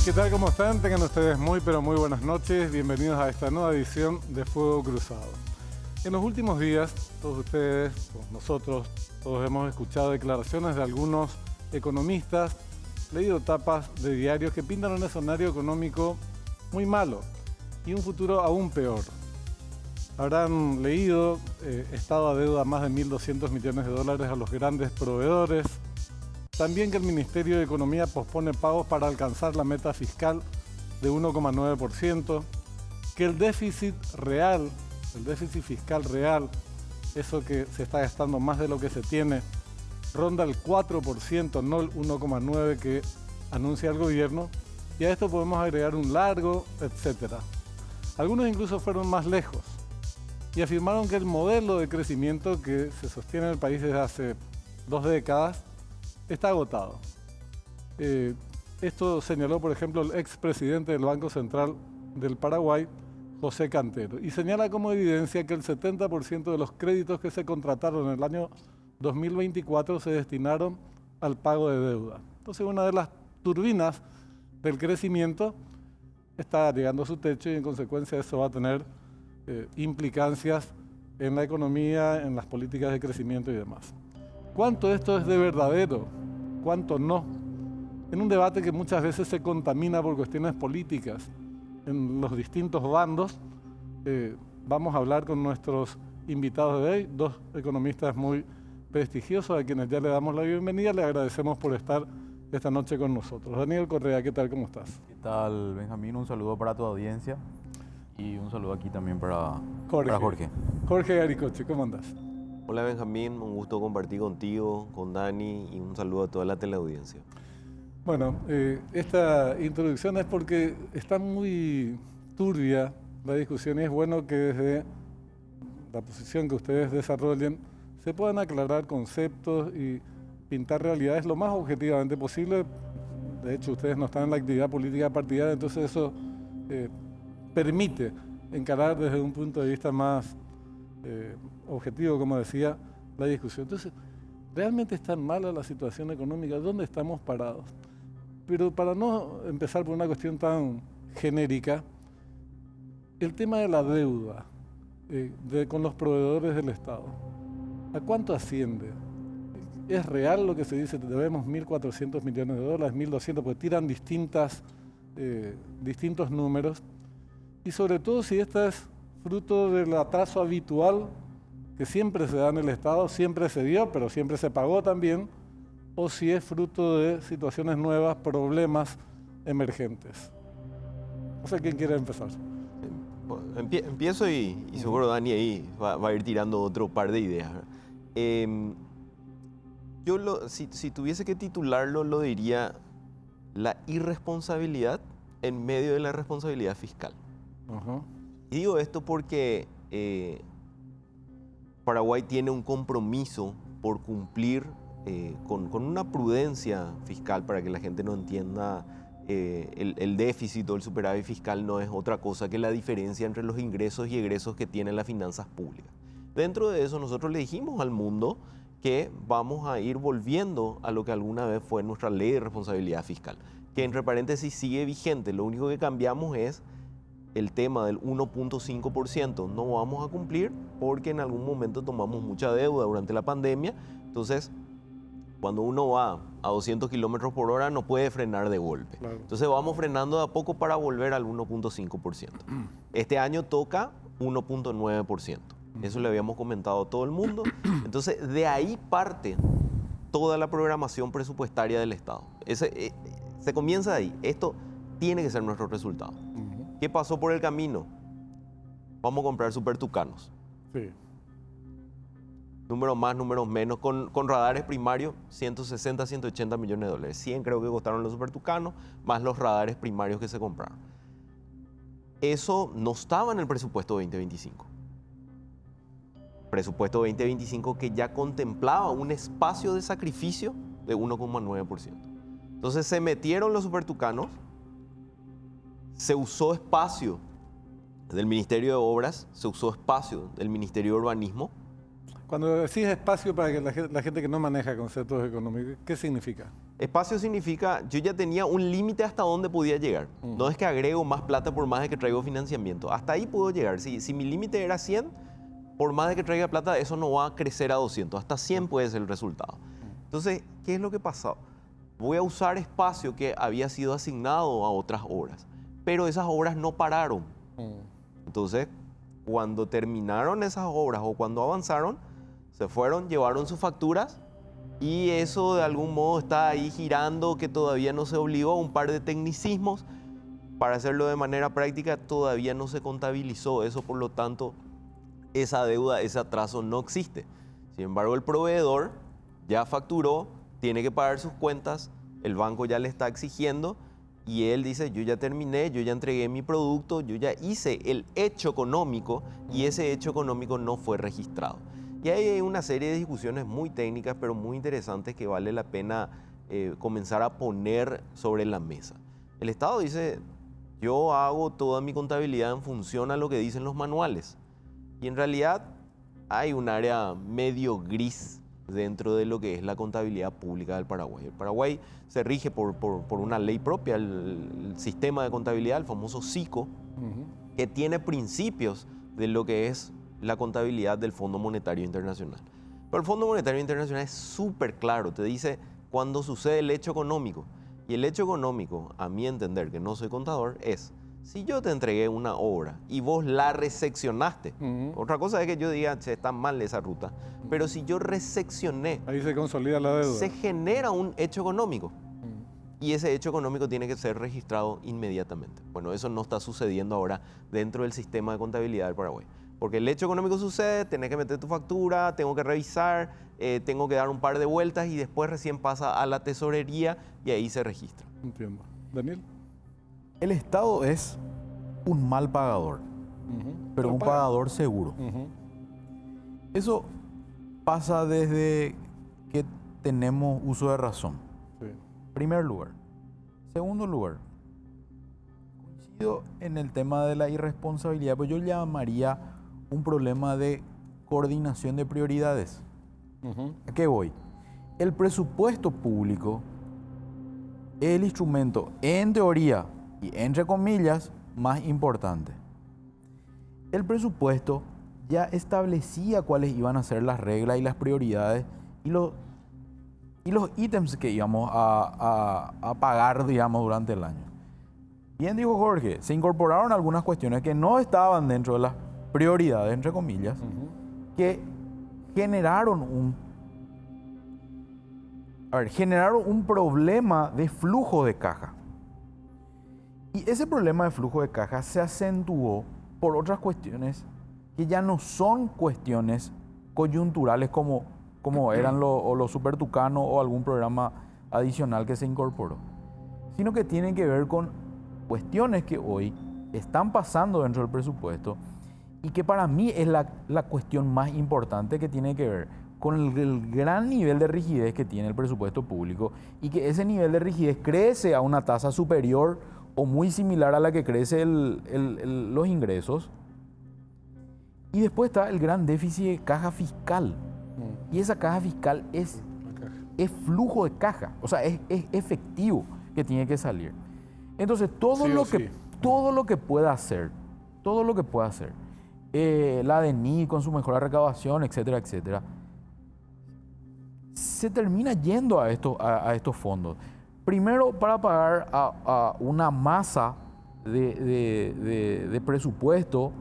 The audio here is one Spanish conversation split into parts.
¿Qué tal? ¿Cómo están? Tengan ustedes muy, pero muy buenas noches. Bienvenidos a esta nueva edición de Fuego Cruzado. En los últimos días, todos ustedes, todos nosotros, todos hemos escuchado declaraciones de algunos economistas, leído tapas de diarios que pintan un escenario económico muy malo y un futuro aún peor. Habrán leído estado a deuda más de 1.200 millones de dólares a los grandes proveedores. También que el Ministerio de Economía pospone pagos para alcanzar la meta fiscal de 1,9%. Que el déficit real, el déficit fiscal real, eso que se está gastando más de lo que se tiene, ronda el 4%, no el 1,9% que anuncia el gobierno. Y a esto podemos agregar un largo, etcétera. Algunos incluso fueron más lejos y afirmaron que el modelo de crecimiento que se sostiene en el país desde hace 2 décadas está agotado. Esto señaló, por ejemplo, el expresidente del Banco Central del Paraguay, José Cantero, y señala como evidencia que el 70% de los créditos que se contrataron en el año 2024 se destinaron al pago de deuda. Entonces, una de las turbinas del crecimiento está llegando a su techo y en consecuencia eso va a tener implicancias en la economía, en las políticas de crecimiento y demás. ¿Cuánto esto es de verdadero? ¿Cuánto no? En un debate que muchas veces se contamina por cuestiones políticas en los distintos bandos, vamos a hablar con nuestros invitados de hoy, 2 economistas muy prestigiosos a quienes ya le damos la bienvenida. Le agradecemos por estar esta noche con nosotros. Daniel Correa, ¿qué tal? ¿Cómo estás? ¿Qué tal, Benjamín? Un saludo para tu audiencia y un saludo aquí también para Jorge. Jorge Garicoche, ¿cómo andás? Hola Benjamín, un gusto compartir contigo, con Dani y un saludo a toda la teleaudiencia. Bueno, esta introducción es porque está muy turbia la discusión y es bueno que desde la posición que ustedes desarrollen se puedan aclarar conceptos y pintar realidades lo más objetivamente posible. De hecho, ustedes no están en la actividad política partidaria, entonces eso permite encarar desde un punto de vista más objetivo, como decía, la discusión. Entonces, ¿realmente es tan mala la situación económica? ¿Dónde estamos parados? Pero para no empezar por una cuestión tan genérica, el tema de la deuda con los proveedores del Estado, ¿a cuánto asciende? ¿Es real lo que se dice? Debemos 1.400 millones de dólares, 1.200, porque tiran distintos números. Y sobre todo si esta es fruto del atraso habitual que siempre se da en el Estado, siempre se dio, pero siempre se pagó también, o si es fruto de situaciones nuevas, problemas emergentes. No sé quién quiere empezar. Empiezo y seguro Dani ahí va a ir tirando otro par de ideas. Si tuviese que titularlo, lo diría la irresponsabilidad en medio de la responsabilidad fiscal. Y digo esto porque Paraguay tiene un compromiso por cumplir con una prudencia fiscal, para que la gente no entienda. El déficit o el superávit fiscal no es otra cosa que la diferencia entre los ingresos y egresos que tienen las finanzas públicas. Dentro de eso nosotros le dijimos al mundo que vamos a ir volviendo a lo que alguna vez fue nuestra ley de responsabilidad fiscal, que entre paréntesis sigue vigente. Lo único que cambiamos es el tema del 1,5%. No vamos a cumplir porque en algún momento tomamos mucha deuda durante la pandemia. Entonces, cuando uno va a 200 kilómetros por hora no puede frenar de golpe. Claro. Entonces vamos frenando de a poco para volver al 1,5%. Este año toca 1,9%. Eso le habíamos comentado a todo el mundo. Entonces, de ahí parte toda la programación presupuestaria del Estado. Se comienza de ahí. Esto tiene que ser nuestro resultado. ¿Qué pasó por el camino? Vamos a comprar super tucanos. Sí. Números más, números menos. Con radares primarios, 160, 180 millones de dólares. 100 creo que costaron los super tucanos, más los radares primarios que se compraron. Eso no estaba en el presupuesto 2025. Presupuesto 2025 que ya contemplaba un espacio de sacrificio de 1,9%. Entonces se metieron los super tucanos. Se usó espacio del Ministerio de Obras, se usó espacio del Ministerio de Urbanismo. Cuando decís espacio, para que la gente que no maneja conceptos económicos, ¿qué significa? Espacio significa, yo ya tenía un límite hasta donde podía llegar. No es que agrego más plata por más de que traigo financiamiento. Hasta ahí puedo llegar. Si mi límite era 100, por más de que traiga plata, eso no va a crecer a 200. Hasta 100 puede ser el resultado. Entonces, ¿qué es lo que pasó? Voy a usar espacio que había sido asignado a otras obras. Pero esas obras no pararon. Entonces, cuando terminaron esas obras o cuando avanzaron, se fueron, llevaron sus facturas y eso de algún modo está ahí girando, que todavía no se obligó, un par de tecnicismos. Para hacerlo de manera práctica, todavía no se contabilizó eso, por lo tanto, esa deuda, ese atraso no existe. Sin embargo, el proveedor ya facturó, tiene que pagar sus cuentas, el banco ya le está exigiendo y él dice, yo ya terminé, yo ya entregué mi producto, yo ya hice el hecho económico y ese hecho económico no fue registrado. Y hay una serie de discusiones muy técnicas, pero muy interesantes que vale la pena comenzar a poner sobre la mesa. El Estado dice, yo hago toda mi contabilidad en función a lo que dicen los manuales. Y en realidad hay un área medio gris dentro de lo que es la contabilidad pública del Paraguay. El Paraguay se rige por una ley propia, el sistema de contabilidad, el famoso SICO, que tiene principios de lo que es la contabilidad del Fondo Monetario Internacional. Pero el Fondo Monetario Internacional es súper claro, te dice cuando sucede el hecho económico. Y el hecho económico, a mi entender, que no soy contador, es si yo te entregué una obra y vos la reseccionaste, otra cosa es que yo diga, che, está mal esa ruta, pero si yo reseccioné, ahí se consolida la deuda. Se genera un hecho económico y ese hecho económico tiene que ser registrado inmediatamente. Bueno, eso no está sucediendo ahora dentro del sistema de contabilidad del Paraguay. Porque el hecho económico sucede, tenés que meter tu factura, tengo que revisar, tengo que dar un par de vueltas y después recién pasa a la tesorería y ahí se registra. Entiendo. Daniel. El Estado es un mal pagador, pero un pagador seguro. Eso pasa desde que tenemos uso de razón. Sí. Primer lugar. Segundo lugar, coincido en el tema de la irresponsabilidad, pero yo llamaría un problema de coordinación de prioridades. ¿A qué voy? El presupuesto público es el instrumento, en teoría y entre comillas, más importante. El presupuesto ya establecía cuáles iban a ser las reglas y las prioridades y los ítems que íbamos a pagar, digamos, durante el año. Bien dijo Jorge, se incorporaron algunas cuestiones que no estaban dentro de las prioridades, entre comillas, que generaron un problema de flujo de caja. Y ese problema de flujo de caja se acentuó por otras cuestiones que ya no son cuestiones coyunturales como eran los supertucanos o algún programa adicional que se incorporó, sino que tienen que ver con cuestiones que hoy están pasando dentro del presupuesto y que para mí es la cuestión más importante, que tiene que ver con el gran nivel de rigidez que tiene el presupuesto público y que ese nivel de rigidez crece a una tasa superior o muy similar a la que crece los ingresos. Y después está el gran déficit de caja fiscal. Y esa caja fiscal es flujo de caja, o sea, es efectivo que tiene que salir. Entonces, todo lo que pueda hacer, la DENI con su mejor recaudación, etcétera, etcétera, se termina yendo a estos fondos. Primero, para pagar a una masa de presupuesto,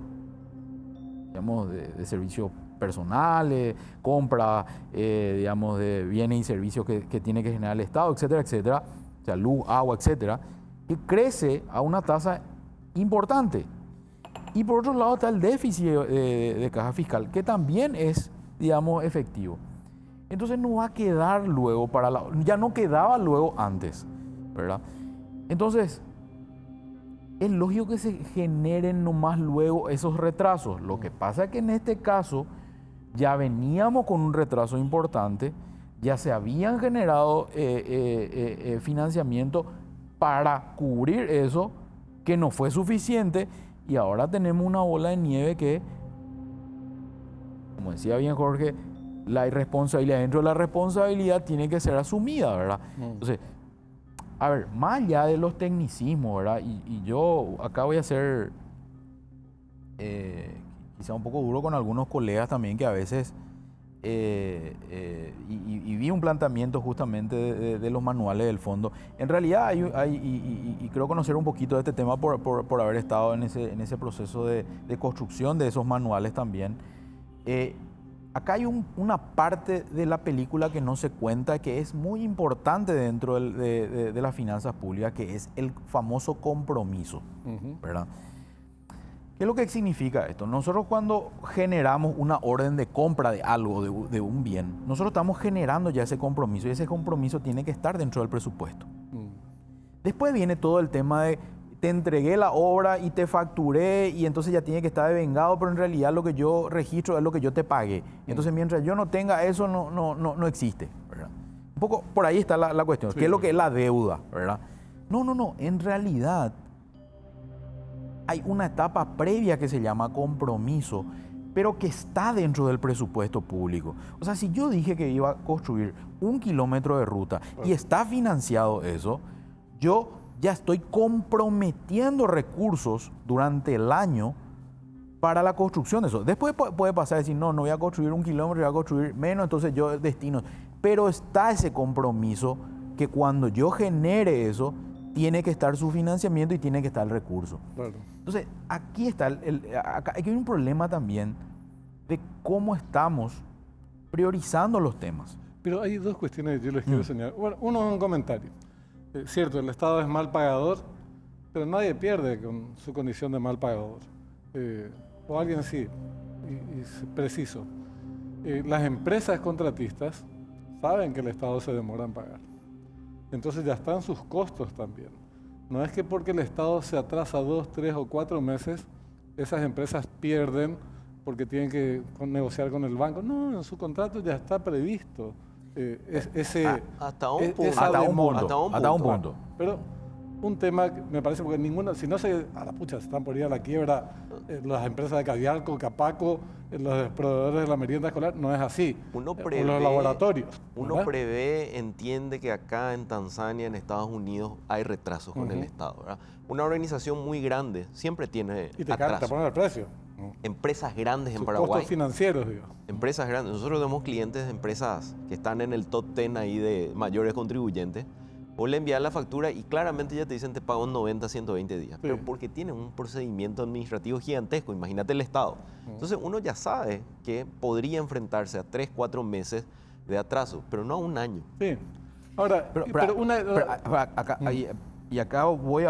digamos, de servicios personales, compra, digamos, de bienes y servicios que tiene que generar el Estado, etcétera, etcétera, o sea, luz, agua, etcétera, que crece a una tasa importante. Y por otro lado está el déficit de caja fiscal, que también es, digamos, efectivo. Entonces no va a quedar luego ya no quedaba luego antes, ¿verdad? Entonces, es lógico que se generen nomás luego esos retrasos. Lo que pasa es que en este caso ya veníamos con un retraso importante, ya se habían generado financiamiento para cubrir eso, que no fue suficiente, y ahora tenemos una bola de nieve que, como decía bien Jorge, la irresponsabilidad dentro de la responsabilidad tiene que ser asumida, ¿verdad? Entonces, a ver, más allá de los tecnicismos, ¿verdad? Y yo acá voy a ser quizá un poco duro con algunos colegas también que a veces, y vi un planteamiento justamente de los manuales del fondo. En realidad y creo conocer un poquito de este tema por haber estado en ese proceso de construcción de esos manuales también. Acá hay una parte de la película que no se cuenta, que es muy importante dentro de las finanzas públicas, que es el famoso compromiso, ¿verdad? ¿Qué es lo que significa esto? Nosotros cuando generamos una orden de compra de algo, de un bien, nosotros estamos generando ya ese compromiso y ese compromiso tiene que estar dentro del presupuesto. Después viene todo el tema de te entregué la obra y te facturé y entonces ya tiene que estar devengado, pero en realidad lo que yo registro es lo que yo te pagué. Entonces mientras yo no tenga eso no existe, ¿verdad? Un poco por ahí está la cuestión. Sí. ¿Qué es lo que es la deuda, verdad? No, en realidad hay una etapa previa que se llama compromiso, pero que está dentro del presupuesto público. O sea, si yo dije que iba a construir 1 kilómetro de ruta y está financiado eso, yo ya estoy comprometiendo recursos durante el año para la construcción de eso. Después puede pasar decir, no voy a construir 1 kilómetro, voy a construir menos, entonces yo destino. Pero está ese compromiso que cuando yo genere eso, tiene que estar su financiamiento y tiene que estar el recurso. Claro. Entonces, aquí está, acá hay un problema también de cómo estamos priorizando los temas. Pero hay dos cuestiones que yo les quiero señalar. Bueno, uno es un comentario. Cierto, el Estado es mal pagador, pero nadie pierde con su condición de mal pagador. O alguien sí, y es preciso. Las empresas contratistas saben que el Estado se demora en pagar. Entonces ya están sus costos también. No es que porque el Estado se atrasa 2, 3 o 4 meses, esas empresas pierden porque tienen que negociar con el banco. No, en su contrato ya está previsto. Hasta un punto. Pero un tema que me parece, porque ninguna, si no se están por ir a la quiebra las empresas de Cadialco, Capaco, los proveedores de la merienda escolar, no es así. Uno prevé, los laboratorios. Uno prevé, entiende que acá en Tanzania, en Estados Unidos, hay retrasos con el Estado, ¿verdad? Una organización muy grande siempre tiene atrasos. Te ponen el precio. Empresas grandes en Paraguay. Costos financieros, digo. Empresas grandes. Nosotros tenemos clientes de empresas que están en el top 10 ahí de mayores contribuyentes. Vos le envías la factura y claramente ya te dicen te pago en 90, 120 días. Sí. Pero porque tienen un procedimiento administrativo gigantesco. Imagínate el Estado. Entonces uno ya sabe que podría enfrentarse a 3, 4 meses de atraso, pero no a un año. Sí. Ahora, acá voy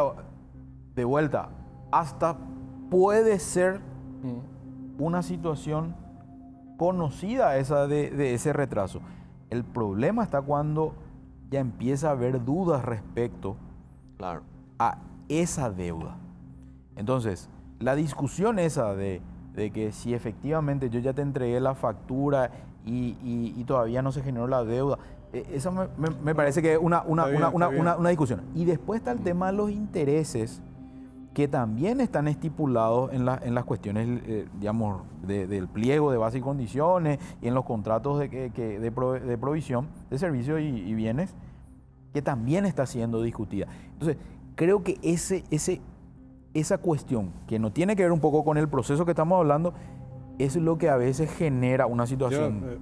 de vuelta. Hasta puede ser una situación conocida esa de ese retraso. El problema está cuando ya empieza a haber dudas respecto a esa deuda. Entonces, la discusión esa de que si efectivamente yo ya te entregué la factura y todavía no se generó la deuda, esa me parece que es una discusión. Y después está el tema de los intereses, que también están estipulados en las cuestiones, digamos, del pliego de base y condiciones y en los contratos de provisión de servicios y bienes, que también está siendo discutida. Entonces, creo que esa cuestión, que no tiene que ver un poco con el proceso que estamos hablando, es lo que a veces genera una situación.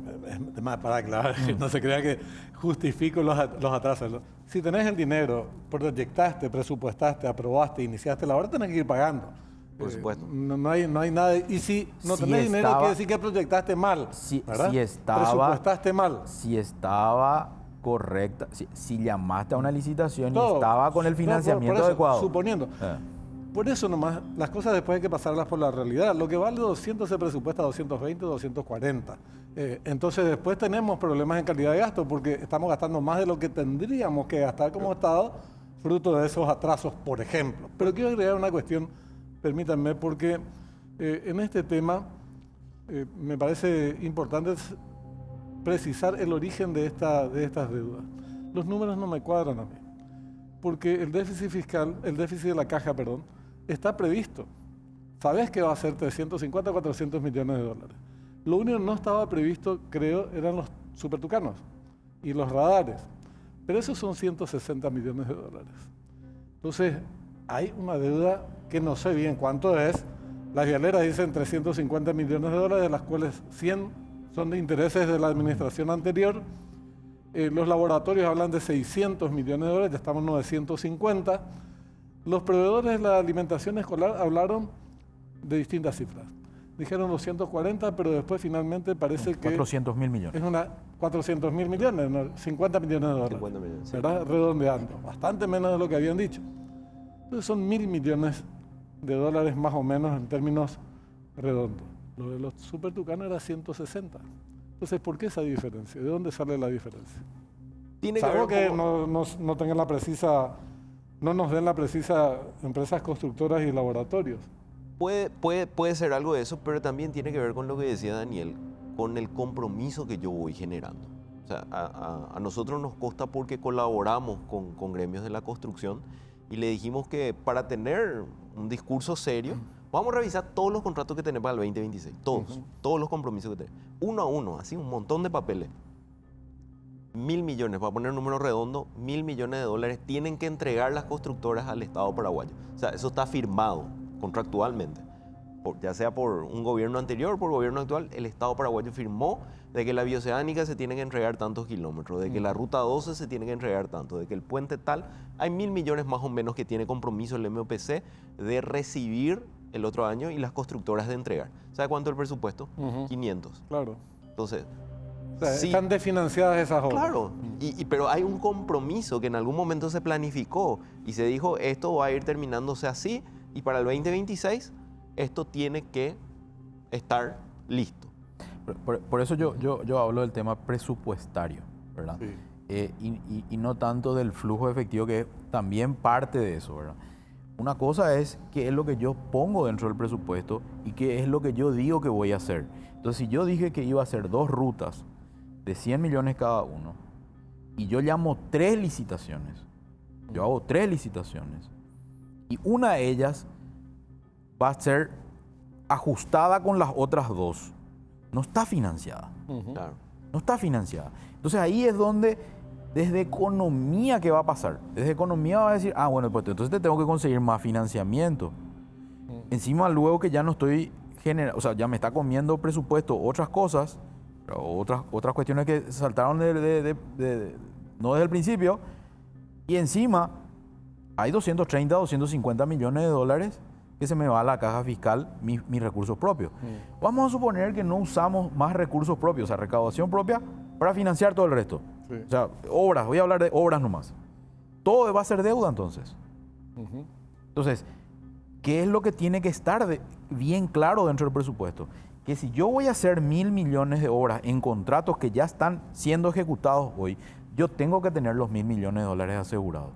Para aclarar, no se crea que justifico los atrasos. Si tenés el dinero, proyectaste, presupuestaste, aprobaste, iniciaste la obra, tenés que ir pagando. Por supuesto. No hay nada. Y si no tenés dinero, quiere decir que proyectaste mal. Presupuestaste mal. Si estaba correcta, si llamaste a una licitación y estaba con el financiamiento por eso, adecuado. Suponiendo. Por eso nomás, las cosas después hay que pasarlas por la realidad. Lo que vale 200 se presupuesta 220, 240. Entonces después tenemos problemas en calidad de gasto porque estamos gastando más de lo que tendríamos que gastar como Estado, fruto de esos atrasos, por ejemplo. Pero quiero agregar una cuestión, permítanme, porque en este tema me parece importante precisar el origen de estas deudas. Los números no me cuadran a mí, porque el déficit fiscal, el déficit de la caja, está previsto. Sabes que va a ser 350 a 400 millones de dólares. Lo único que no estaba previsto, creo, eran los supertucanos y los radares. Pero esos son 160 millones de dólares. Entonces, hay una deuda que no sé bien cuánto es. Las vialeras dicen 350 millones de dólares, de las cuales 100 son de intereses de la administración anterior. Los laboratorios hablan de 600 millones de dólares, ya estamos en 950. Los proveedores de la alimentación escolar hablaron de distintas cifras. Dijeron 240, pero después finalmente parece que 400.000 millones. es una 400.000 millones, no, 50 millones de dólares. 50 millones, sí. ¿Verdad? Redondeando, bastante menos de lo que habían dicho. Entonces son 1.000 millones de dólares más o menos en términos redondos. Lo de los supertucanos era 160. Entonces, ¿por qué esa diferencia? ¿De dónde sale la diferencia? Tiene Salvo que ver que no tengan la precisa, no nos den la precisa empresas constructoras y laboratorios. Puede ser algo de eso, pero también tiene que ver con lo que decía Daniel, con el compromiso que yo voy generando. O sea, a nosotros nos consta porque colaboramos con gremios de la construcción y le dijimos que para tener un discurso serio, vamos a revisar todos los contratos que tenemos para el 2026, todos los compromisos que tenemos, uno a uno, así un montón de papeles. 1.000 millones, para poner un número redondo, 1.000 millones de dólares tienen que entregar las constructoras al Estado paraguayo. O sea, eso está firmado contractualmente, ya sea por un gobierno anterior o por el gobierno actual. El Estado paraguayo firmó de que la bioceánica se tiene que entregar tantos kilómetros, de que la ruta 12 se tiene que entregar tanto, de que el puente tal, hay 1.000 millones más o menos que tiene compromiso el MOPC de recibir el otro año y las constructoras de entregar. ¿Sabe cuánto es el presupuesto? 500. Claro. Entonces, O sea, sí, están desfinanciadas esas obras. claro, pero hay un compromiso que en algún momento se planificó y se dijo, esto va a ir terminándose así y para el 2026 esto tiene que estar listo. Por eso yo hablo del tema presupuestario, ¿verdad? Sí. Y no tanto del flujo efectivo, que es también parte de eso, ¿verdad? Una cosa es qué es lo que yo pongo dentro del presupuesto y qué es lo que yo digo que voy a hacer. Entonces, si yo dije que iba a hacer 2 rutas de 100 millones cada uno y yo llamo 3 licitaciones, yo hago 3 licitaciones y una de ellas va a ser ajustada con las otras 2, no está financiada. Claro. No está financiada. Entonces ahí es donde desde economía, ¿qué va a pasar? Desde economía va a decir, bueno, pues entonces te tengo que conseguir más financiamiento. Encima luego que ya no estoy generando, o sea, ya me está comiendo presupuesto otras cosas, otras cuestiones que saltaron no desde el principio, y encima hay 230, 250 millones de dólares que se me va a la caja fiscal mis recursos propios. Vamos a suponer que no usamos más recursos propios, o sea, recaudación propia para financiar todo el resto. Sí. O sea, obras, voy a hablar de obras nomás. Todo va a ser deuda entonces. Entonces, ¿qué es lo que tiene que estar bien claro dentro del presupuesto? Que si yo voy a hacer 1.000 millones de obras en contratos que ya están siendo ejecutados hoy, yo tengo que tener los 1.000 millones de dólares asegurados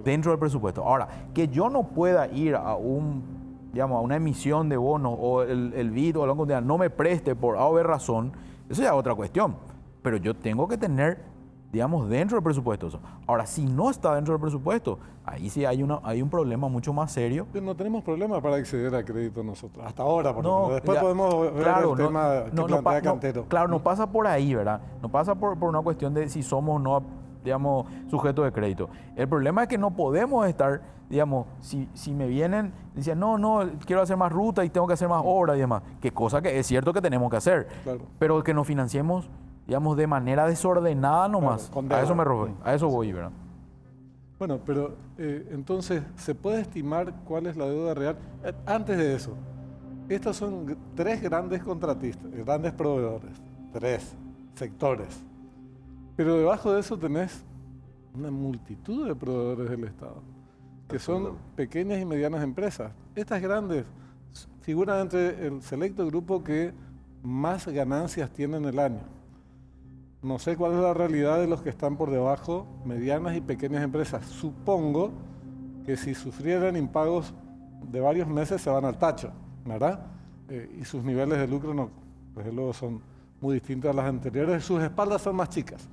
dentro del presupuesto. Ahora, que yo no pueda ir a una emisión de bonos o el BID o la comunidad no me preste por A o B razón, eso ya es otra cuestión. Pero yo tengo que tener, dentro del presupuesto eso. Ahora, si no está dentro del presupuesto, ahí sí hay un problema mucho más serio. Pero no tenemos problema para acceder a crédito nosotros, hasta ahora, por No, ejemplo. Después ya, podemos ver el tema que plantea Cantero. Claro, no pasa por ahí, ¿verdad? No pasa por una cuestión de si somos o no, sujetos de crédito. El problema es que no podemos estar, si me vienen, dicen, no, quiero hacer más ruta y tengo que hacer más obras y demás, que cosa que es cierto que tenemos que hacer, Claro. pero que nos financiemos, de manera desordenada nomás. Claro, a eso me refiero, a eso voy, ¿verdad? Bueno, pero entonces, ¿se puede estimar cuál es la deuda real? Antes de eso, estos son 3 grandes contratistas, grandes proveedores, 3 sectores. Pero debajo de eso tenés una multitud de proveedores del Estado, que son pequeñas y medianas empresas. Estas grandes figuran entre el selecto grupo que más ganancias tienen el año. No sé cuál es la realidad de los que están por debajo, medianas y pequeñas empresas. Supongo que si sufrieran impagos de varios meses se van al tacho, ¿verdad? Y sus niveles de lucro no, desde luego son muy distintos a las anteriores. Sus espaldas son más chicas.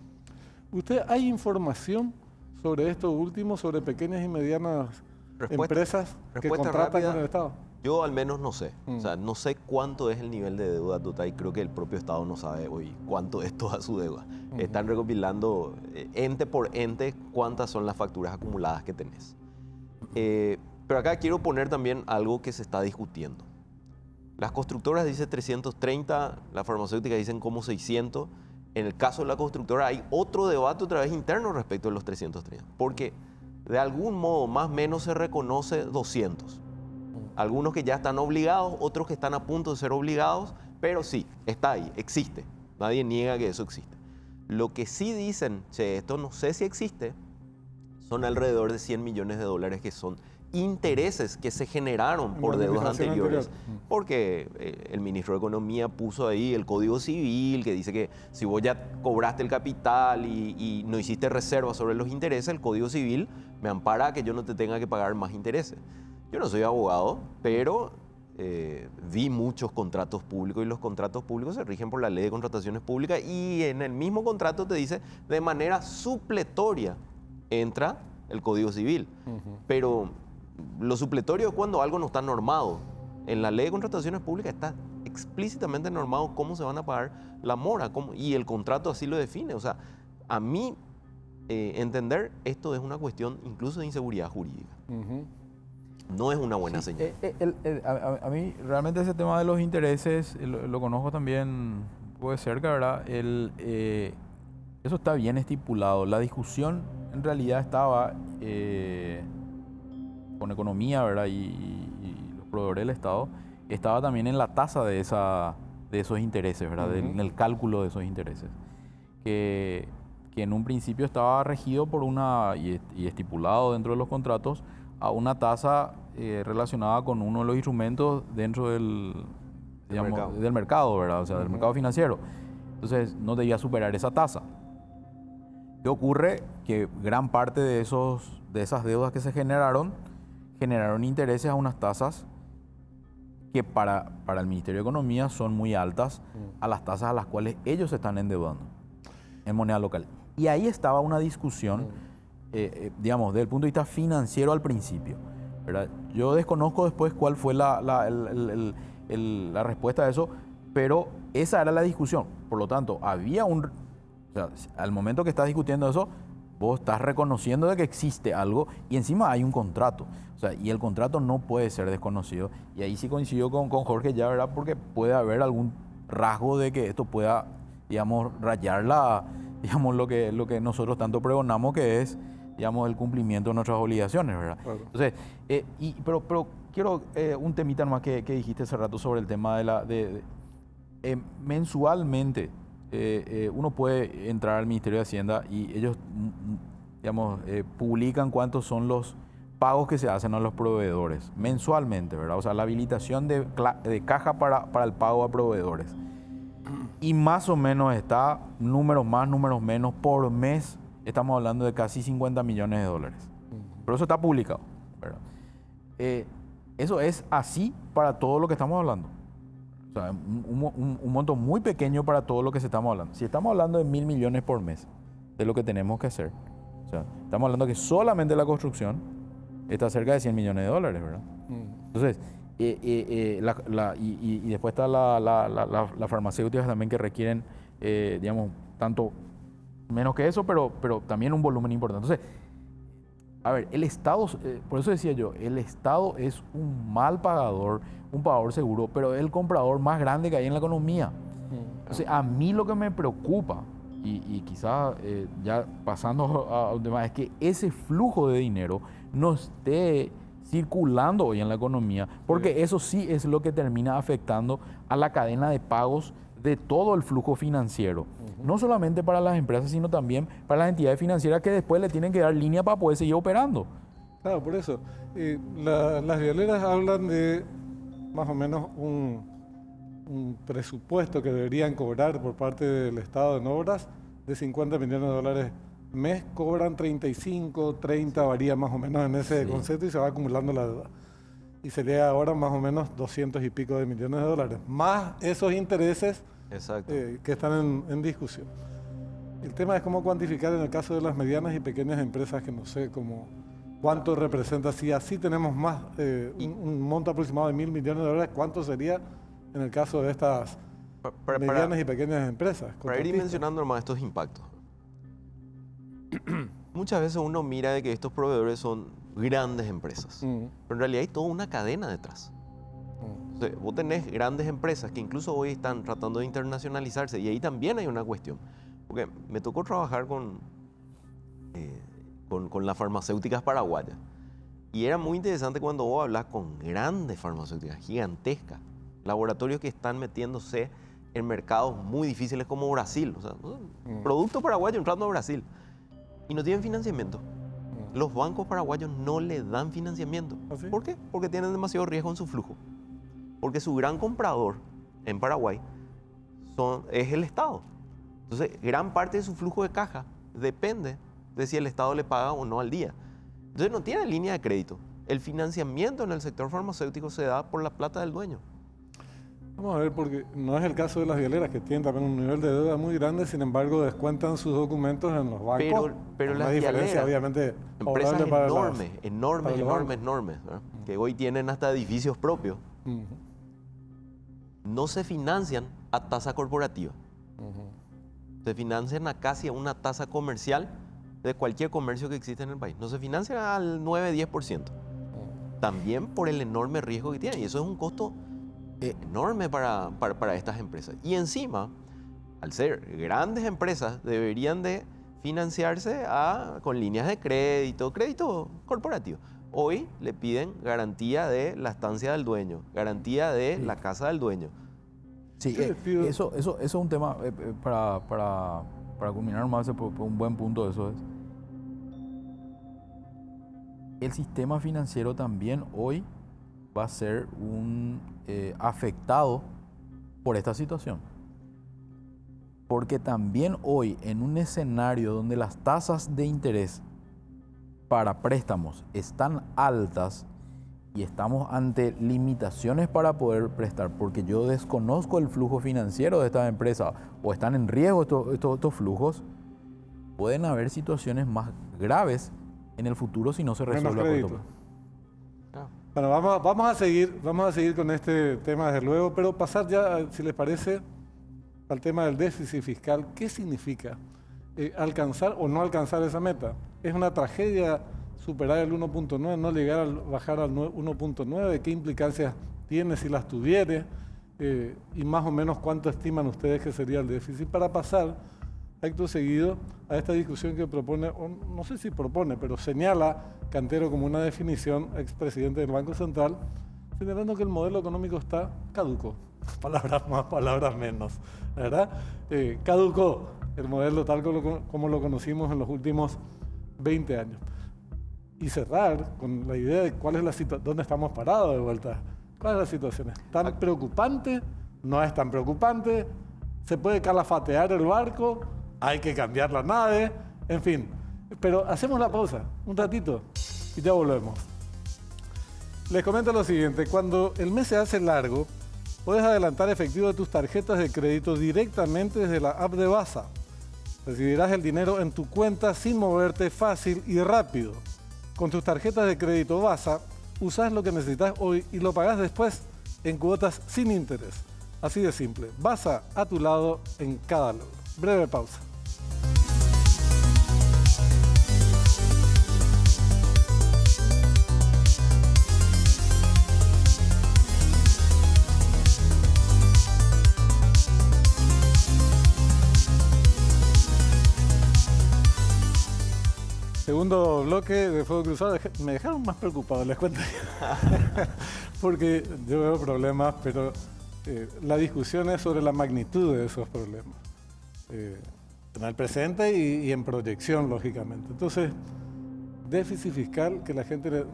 ¿Usted hay información sobre esto último, sobre pequeñas y medianas empresas que contratan con el Estado? Yo al menos no sé. O sea, no sé cuánto es el nivel de deuda total y creo que el propio Estado no sabe hoy cuánto es toda su deuda. Están recopilando ente por ente cuántas son las facturas acumuladas que tenés. Pero acá quiero poner también algo que se está discutiendo. Las constructoras dicen 330, las farmacéuticas dicen como 600. En el caso de la constructora hay otro debate otra vez interno respecto de los 330. Porque de algún modo más o menos se reconoce 200. Algunos que ya están obligados, otros que están a punto de ser obligados, pero sí, está ahí, existe. Nadie niega que eso existe. Lo que sí dicen, che, esto no sé si existe, son alrededor de 100 millones de dólares que son intereses que se generaron por deudas anteriores. Porque el ministro de Economía puso ahí el Código Civil que dice que si vos ya cobraste el capital y no hiciste reservas sobre los intereses, el Código Civil me ampara a que yo no te tenga que pagar más intereses. Yo no soy abogado, pero vi muchos contratos públicos y los contratos públicos se rigen por la Ley de Contrataciones Públicas y en el mismo contrato te dice de manera supletoria entra el Código Civil. Pero lo supletorio es cuando algo no está normado. En la Ley de Contrataciones Públicas está explícitamente normado cómo se van a pagar la mora y el contrato así lo define. O sea, a mí entender esto es una cuestión incluso de inseguridad jurídica. No es una buena señal. A mí realmente ese tema de los intereses lo conozco también de cerca, ¿verdad? Eso está bien estipulado. La discusión en realidad estaba con economía, ¿verdad? Y los proveedores del Estado, estaba también en la tasa de esos intereses, ¿verdad? En el cálculo de esos intereses. Que en un principio estaba regido por y estipulado dentro de los contratos a una tasa relacionada con uno de los instrumentos dentro del mercado, ¿verdad? O sea, del mercado financiero. Entonces, no debía superar esa tasa. ¿Qué ocurre? Que gran parte de esas deudas que se generaron intereses a unas tasas que para el Ministerio de Economía son muy altas a las tasas a las cuales ellos se están endeudando en moneda local. Y ahí estaba una discusión, digamos, desde el punto de vista financiero al principio, ¿verdad? Yo desconozco después cuál fue la respuesta a eso, pero esa era la discusión. Por lo tanto, o sea, al momento que estás discutiendo eso, vos estás reconociendo de que existe algo y encima hay un contrato. O sea, y el contrato no puede ser desconocido. Y ahí sí coincido con Jorge ya, ¿verdad? Porque puede haber algún rasgo de que esto pueda, digamos, rayar digamos, lo que nosotros tanto pregonamos, que es, digamos, el cumplimiento de nuestras obligaciones, ¿verdad? Claro. Entonces, pero quiero un temita nomás que dijiste hace rato sobre el tema de mensualmente uno puede entrar al Ministerio de Hacienda y ellos, digamos, publican cuántos son los pagos que se hacen a los proveedores mensualmente, ¿verdad? O sea, la habilitación de caja para el pago a proveedores. Y más o menos está, números más, números menos, por mes estamos hablando de casi 50 millones de dólares. Pero eso está publicado, ¿verdad? Eso es así para todo lo que estamos hablando. O sea, un monto muy pequeño para todo lo que estamos hablando. Si estamos hablando de 1.000 millones por mes de lo que tenemos que hacer, o sea, estamos hablando que solamente la construcción está cerca de 100 millones de dólares, ¿verdad? Entonces, y después está las farmacéuticas también que requieren, digamos, tanto menos que eso, pero también un volumen importante. Entonces, a ver, el Estado, por eso decía yo, el Estado es un mal pagador, un pagador seguro, pero es el comprador más grande que hay en la economía. Entonces, a mí lo que me preocupa, y quizás ya pasando a un tema, es que ese flujo de dinero no esté circulando hoy en la economía, porque eso sí es lo que termina afectando a la cadena de pagos de todo el flujo financiero. No solamente para las empresas, sino también para las entidades financieras que después le tienen que dar línea para poder seguir operando. Claro, por eso. Las vialeras hablan de más o menos un presupuesto que deberían cobrar por parte del Estado en obras de 50 millones de dólares mes. Cobran 35, 30, varía más o menos en ese concepto y se va acumulando la deuda. Y sería ahora más o menos 200 y pico de millones de dólares, más esos intereses que están en discusión. El tema es cómo cuantificar en el caso de las medianas y pequeñas empresas, que no sé cómo ¿Cuánto representa? Si así tenemos más, un monto aproximado de $1.000 millones, ¿cuánto sería en el caso de estas medianas y pequeñas empresas? Para ir mencionando más estos impactos. Muchas veces uno mira de que estos proveedores son grandes empresas, pero en realidad hay toda una cadena detrás. O sea, vos tenés grandes empresas que incluso hoy están tratando de internacionalizarse y ahí también hay una cuestión. Porque me tocó trabajar con las farmacéuticas paraguayas y era muy interesante cuando vos hablas con grandes farmacéuticas, gigantescas, laboratorios que están metiéndose en mercados muy difíciles como Brasil, o sea, producto paraguayo entrando a Brasil y no tienen financiamiento. Los bancos paraguayos no le dan financiamiento. ¿Ah, sí? ¿Por qué? Porque tienen demasiado riesgo en su flujo. Porque su gran comprador en Paraguay es el Estado. Entonces, gran parte de su flujo de caja depende de si el Estado le paga o no al día. Entonces, no tiene línea de crédito. El financiamiento en el sector farmacéutico se da por la plata del dueño. Vamos a ver, porque no es el caso de las hieleras, que tienen también un nivel de deuda muy grande, sin embargo descuentan sus documentos en los bancos. Pero la las diferencia, hieleras, obviamente, empresas para enormes, ¿verdad? Que hoy tienen hasta edificios propios, no se financian a tasa corporativa. Se financian a casi a una tasa comercial de cualquier comercio que existe en el país. No se financian al 9-10%. También por el enorme riesgo que tienen. Y eso es un costo enorme para estas empresas. Y encima, al ser grandes empresas, deberían de financiarse con líneas de crédito corporativo. Hoy le piden garantía de la estancia del dueño, garantía de la casa del dueño. Sí, eso es un tema para culminar más, un buen punto de eso es. El sistema financiero también hoy va a ser afectado por esta situación. Porque también hoy, en un escenario donde las tasas de interés para préstamos están altas y estamos ante limitaciones para poder prestar, porque yo desconozco el flujo financiero de estas empresas o están en riesgo estos flujos, pueden haber situaciones más graves en el futuro si no se resuelve a corto plazo. Bueno, vamos a seguir con este tema desde luego, pero pasar ya, si les parece, al tema del déficit fiscal. ¿Qué significa alcanzar o no alcanzar esa meta? ¿Es una tragedia superar el 1.9, no llegar a bajar al 1.9? ¿Qué implicancias tiene si las tuviere? Y más o menos cuánto estiman ustedes que sería el déficit, para pasar acto seguido a esta discusión que propone, o no sé si propone, pero señala Cantero como una definición, expresidente del Banco Central, señalando que el modelo económico está caduco. Palabras más, palabras menos, ¿verdad? Caducó el modelo tal como lo conocimos en los últimos 20 años. Y cerrar con la idea de cuál es la situación, dónde estamos parados de vuelta. ¿Cuál es la situación? ¿Es tan preocupante? ¿No es tan preocupante? ¿Se puede calafatear el barco? ¿Hay que cambiar la nave? En fin. Pero hacemos la pausa un ratito y ya volvemos. Les comento lo siguiente. Cuando el mes se hace largo, puedes adelantar efectivo de tus tarjetas de crédito directamente desde la app de Vasa. Recibirás el dinero en tu cuenta sin moverte, fácil y rápido. Con tus tarjetas de crédito Vasa, usas lo que necesitas hoy y lo pagas después en cuotas sin interés. Así de simple. Vasa a tu lado en cada logro. Breve pausa. Segundo bloque de Fuego Cruzado. Me dejaron más preocupado, les cuento. Porque yo veo problemas, pero la discusión es sobre la magnitud de esos problemas. En el presente y en proyección, lógicamente. Entonces, déficit fiscal, que la gente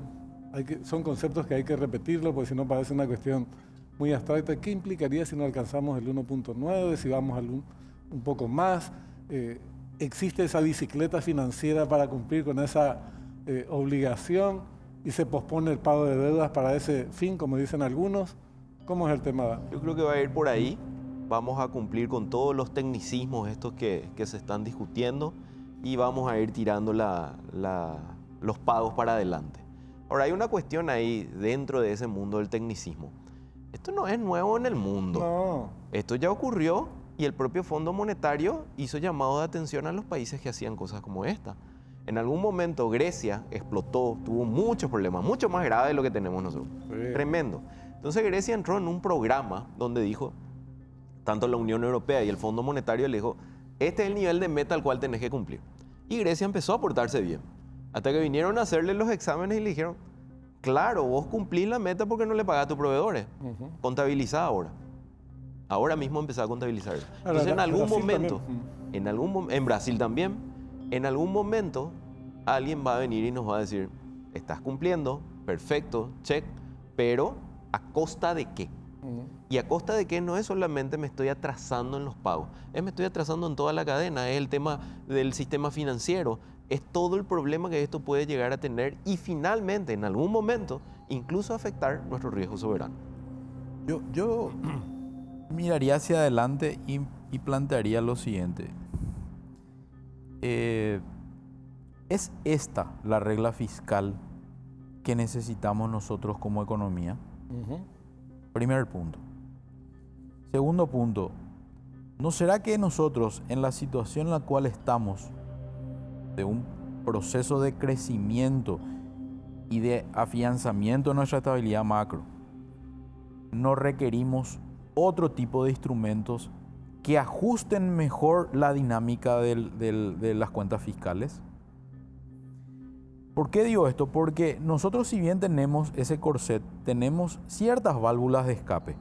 son conceptos que hay que repetirlo, porque si no parece una cuestión muy abstracta. ¿Qué implicaría si no alcanzamos el 1.9, si vamos un poco más? ¿Existe esa bicicleta financiera para cumplir con esa obligación y se pospone el pago de deudas para ese fin, como dicen algunos? ¿Cómo es el tema? Yo creo que va a ir por ahí. Vamos a cumplir con todos los tecnicismos estos que se están discutiendo y vamos a ir tirando los pagos para adelante. Ahora, hay una cuestión ahí dentro de ese mundo del tecnicismo. Esto no es nuevo en el mundo. No. Esto ya ocurrió y el propio Fondo Monetario hizo llamado de atención a los países que hacían cosas como esta. En algún momento Grecia explotó, tuvo muchos problemas, mucho más graves de lo que tenemos nosotros. Sí. Tremendo. Entonces Grecia entró en un programa donde dijo, tanto la Unión Europea y el Fondo Monetario le dijo, este es el nivel de meta al cual tenés que cumplir. Y Grecia empezó a portarse bien. Hasta que vinieron a hacerle los exámenes y le dijeron, claro, vos cumplís la meta porque no le pagás a tus proveedores. Contabilizá ahora. Ahora mismo empezá a contabilizar. Entonces en algún momento, en Brasil también, en algún momento alguien va a venir y nos va a decir, estás cumpliendo, perfecto, check, pero ¿a costa de qué? Y a costa de qué no es solamente me estoy atrasando en los pagos, es me estoy atrasando en toda la cadena, es el tema del sistema financiero, es todo el problema que esto puede llegar a tener y finalmente en algún momento incluso afectar nuestro riesgo soberano. Yo miraría hacia adelante y plantearía lo siguiente. ¿Es esta la regla fiscal que necesitamos nosotros como economía? Primer punto. Segundo punto, ¿no será que nosotros en la situación en la cual estamos, de un proceso de crecimiento y de afianzamiento de nuestra estabilidad macro, no requerimos otro tipo de instrumentos que ajusten mejor la dinámica de las cuentas fiscales? ¿Por qué digo esto? Porque nosotros, si bien tenemos ese corset, tenemos ciertas válvulas de escape,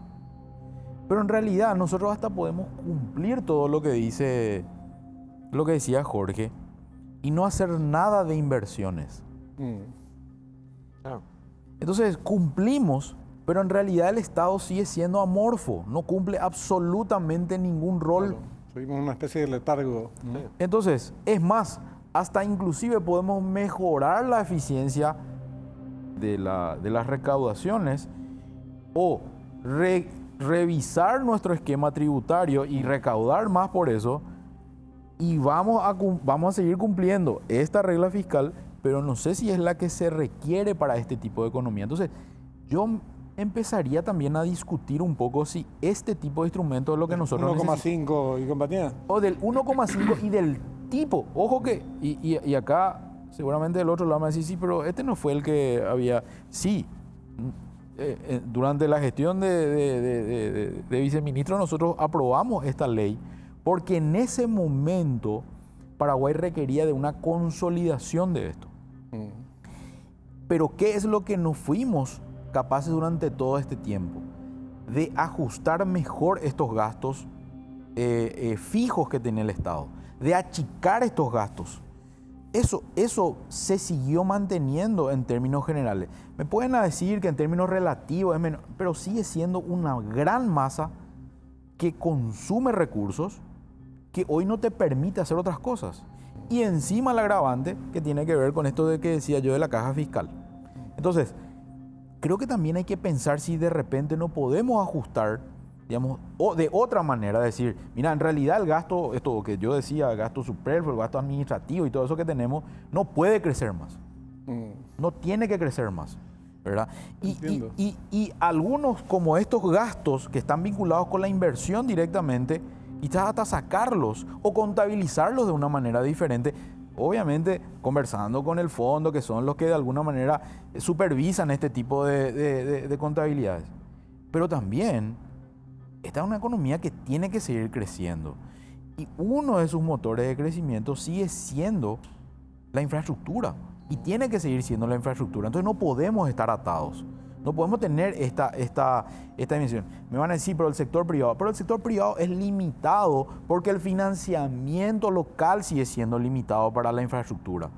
pero en realidad nosotros hasta podemos cumplir todo lo que decía Jorge y no hacer nada de inversiones. Claro. Entonces cumplimos, pero en realidad el Estado sigue siendo amorfo, no cumple absolutamente ningún rol. Claro. Seguimos una especie de letargo. Entonces, es más, hasta inclusive podemos mejorar la eficiencia de las recaudaciones o revisar nuestro esquema tributario y recaudar más por eso, y vamos a seguir cumpliendo esta regla fiscal, pero no sé si es la que se requiere para este tipo de economía. Entonces, yo empezaría también a discutir un poco si este tipo de instrumento es lo que nosotros 1,5 y compañía. O del 1,5 y del tipo. Ojo que, y acá seguramente del otro lado me va a decir, sí, pero este no fue el que había. Sí, durante la gestión de viceministro nosotros aprobamos esta ley porque en ese momento Paraguay requería de una consolidación de esto. Pero ¿qué es lo que no fuimos capaces durante todo este tiempo? De ajustar mejor estos gastos fijos que tenía el Estado, de achicar estos gastos. Eso se siguió manteniendo en términos generales. Me pueden decir que en términos relativos es menor, pero sigue siendo una gran masa que consume recursos que hoy no te permite hacer otras cosas. Y encima el agravante que tiene que ver con esto de que decía yo de la caja fiscal. Entonces, creo que también hay que pensar si de repente no podemos ajustar, digamos, o de otra manera, decir, mira, en realidad el gasto, esto que yo decía, el gasto superfluo, el gasto administrativo y todo eso que tenemos, no puede crecer más. No tiene que crecer más, ¿verdad? Y algunos como estos gastos que están vinculados con la inversión directamente, quizás hasta sacarlos o contabilizarlos de una manera diferente, obviamente conversando con el fondo, que son los que de alguna manera supervisan este tipo de contabilidades. Pero también esta es una economía que tiene que seguir creciendo y uno de sus motores de crecimiento sigue siendo la infraestructura y tiene que seguir siendo la infraestructura. Entonces no podemos estar atados, no podemos tener esta dimensión. Me van a decir, pero el sector privado es limitado porque el financiamiento local sigue siendo limitado para la infraestructura.